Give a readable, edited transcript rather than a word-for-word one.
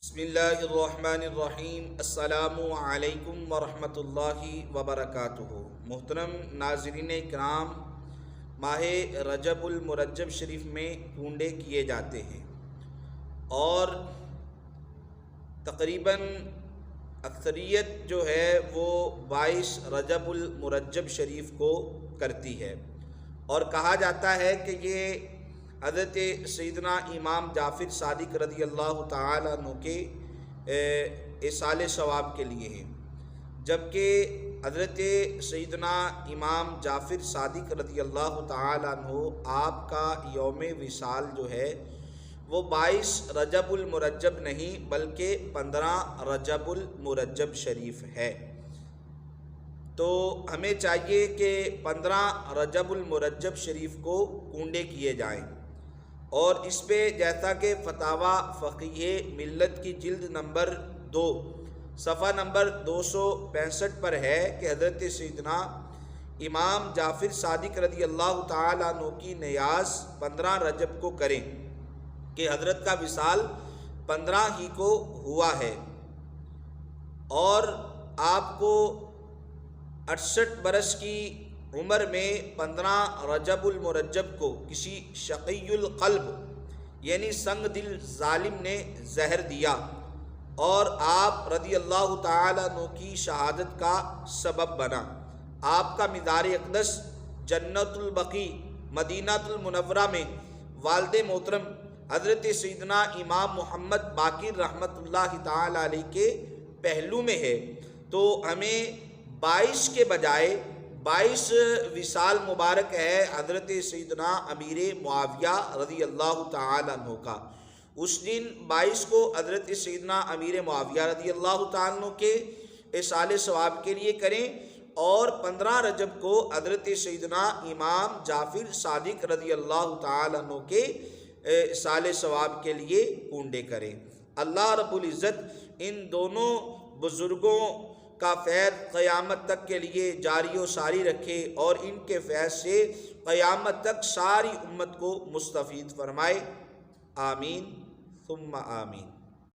بسم اللہ الرحمن الرحیم۔ السلام علیکم ورحمۃ اللہ وبرکاتہ۔ محترم ناظرین کرام، ماہ رجب المرجب شریف میں کنڈے کیے جاتے ہیں اور تقریباً اکثریت جو ہے وہ 22 رجب المرجب شریف کو کرتی ہے، اور کہا جاتا ہے کہ یہ حضرت سیدنا امام جعفر صادق رضی اللہ تعالیٰ عنہ کے ایصال ثواب کے لیے ہیں، جبکہ حضرت سیدنا امام جعفر صادق رضی اللہ تعالیٰ عنہ آپ کا یوم وصال جو ہے وہ 22 رجب المرجب نہیں بلکہ 15 رجب المرجب شریف ہے۔ تو ہمیں چاہیے کہ 15 رجب المرجب شریف کو کنڈے کیے جائیں، اور اس پہ جیسا کہ فتاویٰ فقیہ ملت کی جلد نمبر 2 صفحہ نمبر 265 پر ہے کہ حضرت سیدنا امام جعفر صادق رضی اللہ تعالیٰ عنہ کی نیاز 15 رجب کو کریں کہ حضرت کا وصال 15 ہی کو ہوا ہے، اور آپ کو 68 برس کی عمر میں 15 رجب المرجب کو کسی شقی القلب یعنی سنگ دل ظالم نے زہر دیا، اور آپ رضی اللہ تعالیٰ عنہ کی شہادت کا سبب بنا۔ آپ کا مزار اقدس جنت البقیع مدینہ المنورہ میں والد محترم حضرت سیدنا امام محمد باقر رحمۃ اللہ تعالیٰ علیہ کے پہلو میں ہے، تو ہمیں 22 کے بجائے 22 وصال مبارک ہے حضرت سیدنا امیر معاویہ رضی اللہ تعالیٰ عنہ کا۔ اس دن 22 کو حضرت سیدنا امیر معاویہ رضی اللہ تعالیٰ عنہ کے ایصال ثواب کے لیے کریں، اور 15 رجب کو حضرت سیدنا امام جعفر صادق رضی اللہ تعالیٰ عنہ کے ایصال ثواب کے لیے کنڈے کریں۔ اللہ رب العزت ان دونوں بزرگوں کا فیض قیامت تک کے لیے جاری و ساری رکھے، اور ان کے فیض سے قیامت تک ساری امت کو مستفید فرمائے۔ آمین ثم آمین۔